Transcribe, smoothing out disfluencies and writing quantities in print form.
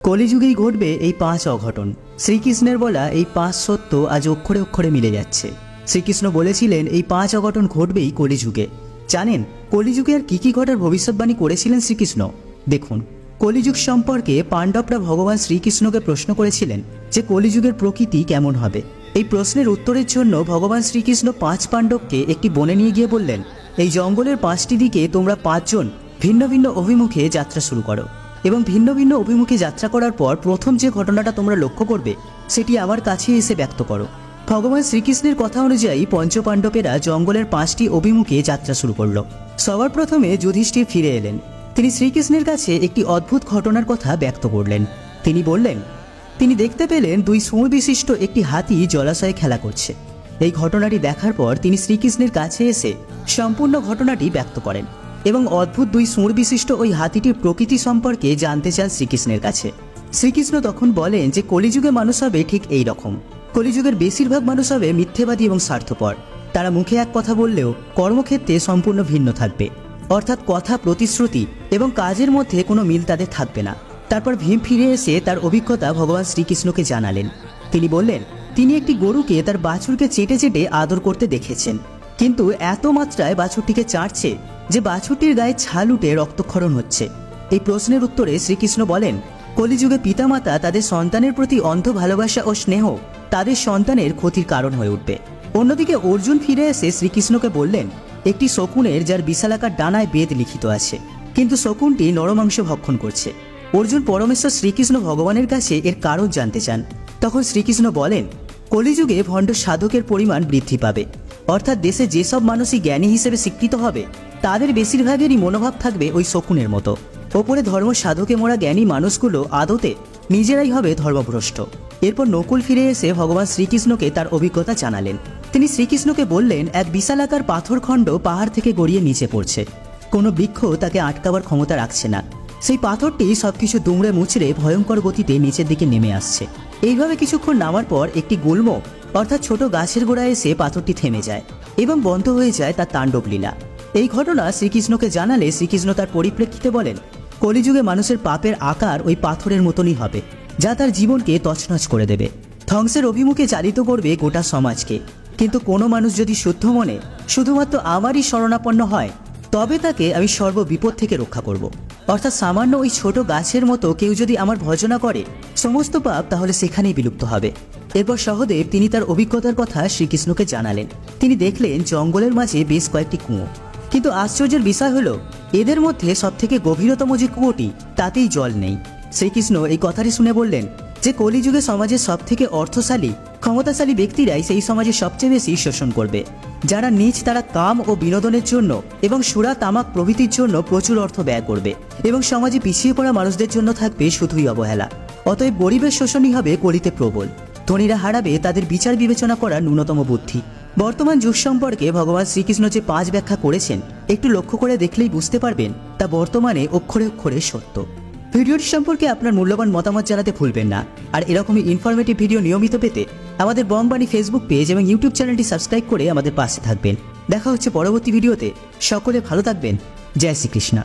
কলিযুগেই ঘটবে এই 5 অঘটন। শ্রীকৃষ্ণের বলা এই 5 সত্য আজ অক্ষরে অক্ষরে মিলে যাচ্ছে। শ্রীকৃষ্ণ বলেছিলেন এই 5 অঘটন ঘটবেই কলিযুগে। জানেন কলিযুগে আর কি কি ঘটার ভবিষ্যৎবাণী করেছিলেন শ্রীকৃষ্ণ? দেখুন, কলিযুগ সম্পর্কে পাণ্ডবরা ভগবান শ্রীকৃষ্ণকে প্রশ্ন করেছিলেন যে কলিযুগের প্রকৃতি কেমন হবে। এই প্রশ্নের উত্তরের জন্য ভগবান শ্রীকৃষ্ণ 5 পাণ্ডবকে একটি বনে নিয়ে গিয়ে বললেন, এই জঙ্গলের 5টি দিকে তোমরা 5 জন ভিন্ন ভিন্ন অভিমুখে যাত্রা শুরু করো এবং ভিন্ন ভিন্ন অভিমুখে যাত্রা করার পর প্রথম যে ঘটনাটা তোমরা লক্ষ্য করবে সেটি আমার কাছে এসে ব্যক্ত করো। ভগবান শ্রীকৃষ্ণের কথা অনুযায়ী পঞ্চপাণ্ডবেরা জঙ্গলের 5টি অভিমুখে যাত্রা শুরু করল। সবার প্রথমে যুধিষ্ঠির ফিরে এলেন। তিনি শ্রীকৃষ্ণের কাছে একটি অদ্ভুত ঘটনার কথা ব্যক্ত করলেন। তিনি বললেন, তিনি দেখতে পেলেন 2 শুঁড় বিশিষ্ট একটি হাতি জলাশয়ে খেলা করছে। এই ঘটনাটি দেখার পর তিনি শ্রীকৃষ্ণের কাছে এসে সম্পূর্ণ ঘটনাটি ব্যক্ত করেন এবং অদ্ভুত 2 শুঁড় বিশিষ্ট ওই হাতিটির প্রকৃতি সম্পর্কে জানতে চান শ্রীকৃষ্ণের কাছে। শ্রীকৃষ্ণ তখন বলেন যে কলিযুগে মানুষ হবে ঠিক এই রকম। কলিযুগের বেশিরভাগ মানুষ হবে মিথ্যেবাদী এবং স্বার্থপর। তারা মুখে এক কথা বললেও কর্মক্ষেত্রে সম্পূর্ণ ভিন্ন থাকবে, অর্থাৎ কথা, প্রতিশ্রুতি এবং কাজের মধ্যে কোনো মিল তাদের থাকবে না। তারপর ভীম ফিরে এসে তার অভিজ্ঞতা ভগবান শ্রীকৃষ্ণকে জানালেন। তিনি বললেন তিনি একটি গরুকে তার বাছুরকে চেটে চেটে আদর করতে দেখেছেন, কিন্তু এত মাত্রায় বাছুরটিকে চাটছে যে বাছুরটির গায়ে ছাল উঠে রক্তক্ষরণ হচ্ছে। এই প্রশ্নের উত্তরে শ্রীকৃষ্ণ বলেন, কলিযুগে পিতামাতা তাদের সন্তানের প্রতি অন্ধ ভালোবাসা ও স্নেহ তাদের সন্তানের ক্ষতির কারণ হয়ে উঠবে। অন্যদিকে অর্জুন ফিরে এসে শ্রীকৃষ্ণকে বললেন, একটি শকুনের যার বিশালাকার ডানায় বেদ লিখিত আছে, কিন্তু শকুনটি নরমাংস ভক্ষণ করছে। অর্জুন পরমেশ্বর শ্রীকৃষ্ণ ভগবানের কাছে এর কারণ জানতে চান। তখন শ্রীকৃষ্ণ বলেন, কলিযুগে ভণ্ড সাধকের পরিমাণ বৃদ্ধি পাবে, অর্থাৎ দেশে যেসব মানুষই জ্ঞানী হিসেবে স্বীকৃত হবে তাদের বেশিরভাগেরই মনোভাব থাকবে ওই শকুনের মতো। ওপরে ধর্ম সাধকে মোড়া জ্ঞানী মানুষগুলো আদতে নিজেরাই হবে ধর্মভ্রষ্ট। এরপর নকুল ফিরে এসে ভগবান শ্রীকৃষ্ণকে তার অভিজ্ঞতা জানালেন। তিনি শ্রীকৃষ্ণকে বললেন, এক বিশালাকার পাথরখণ্ড পাহাড় থেকে গড়িয়ে নিচে পড়ছে। কোনো বৃক্ষ তাকে আটকাবার ক্ষমতা রাখছে না। সেই পাথরটি সবকিছু দুমড়ে মুচড়ে ভয়ঙ্কর গতিতে নিচের দিকে নেমে আসছে। এইভাবে কিছুক্ষণ নামার পর একটি গুল্ম অর্থাৎ ছোট গাছের গোড়ায় এসে পাথরটি থেমে যায় এবং বন্ধ হয়ে যায় তার তাণ্ডব লীলা। এই ঘটনা শ্রীকৃষ্ণকে জানালে শ্রীকৃষ্ণ তার পরিপ্রেক্ষিতে বলেন, কলিযুগে মানুষের পাপের আকার ওই পাথরের মতনই হবে, যা তার জীবনকে তছনছ করে দেবে, ধ্বংসের অভিমুখে চালিত করবে গোটা সমাজকে। কিন্তু কোনো মানুষ যদি শুদ্ধ মনে শুধুমাত্র আমারই শরণাপন্ন হয়, তবে তাকে আমি সর্ববিপদ থেকে রক্ষা করব। অর্থাৎ সামান্য ওই ছোট গাছের মতো কেউ যদি আমার ভজনা করে, সমস্ত পাপ তাহলে সেখানেই বিলুপ্ত হবে। এরপর সহদেব তিনি তার অভিজ্ঞতার কথা শ্রীকৃষ্ণকে জানালেন। তিনি দেখলেন জঙ্গলের মাঝে বেশ কয়েকটি কুয়ো, কিন্তু আশ্চর্যের বিষয় হলো এদের মধ্যে সবথেকে গভীরতম যে কুয়োটি তাতেই জল নেই। শ্রীকৃষ্ণ এই কথাটি শুনে বললেন যে কলিযুগে সমাজের সবথেকে অর্থশালী ক্ষমতাশালী ব্যক্তিরাই সেই সমাজে সবচেয়ে বেশি শোষণ করবে। যারা নিজ তারা কাম ও বিনোদনের জন্য এবং সুরা, তামাক প্রভৃতির জন্য প্রচুর অর্থ ব্যয় করবে এবং সমাজে পিছিয়ে পড়া মানুষদের জন্য থাকবে শুধুই অবহেলা। অতএব গরিবের শোষণই হবে কলিতে প্রবল। ধনীরা হারাবে তাদের বিচার বিবেচনা করার ন্যূনতম বুদ্ধি। বর্তমান যুগ সম্পর্কে ভগবান শ্রীকৃষ্ণ যে 5 ব্যাখ্যা করেছেন একটু লক্ষ্য করে দেখলেই বুঝতে পারবেন তা বর্তমানে অক্ষরে অক্ষরে সত্য। ভিডিওটি সম্পর্কে আপনার মূল্যবান মতামত জানাতে ভুলবেন না। আর এরকমই ইনফরমেটিভ ভিডিও নিয়মিত পেতে আমাদের বংবাণী ফেসবুক পেজ এবং ইউটিউব চ্যানেলটি সাবস্ক্রাইব করে আমাদের পাশে থাকবেন। দেখা হচ্ছে পরবর্তী ভিডিওতে। সকলে ভালো থাকবেন। জয় শ্রীকৃষ্ণ।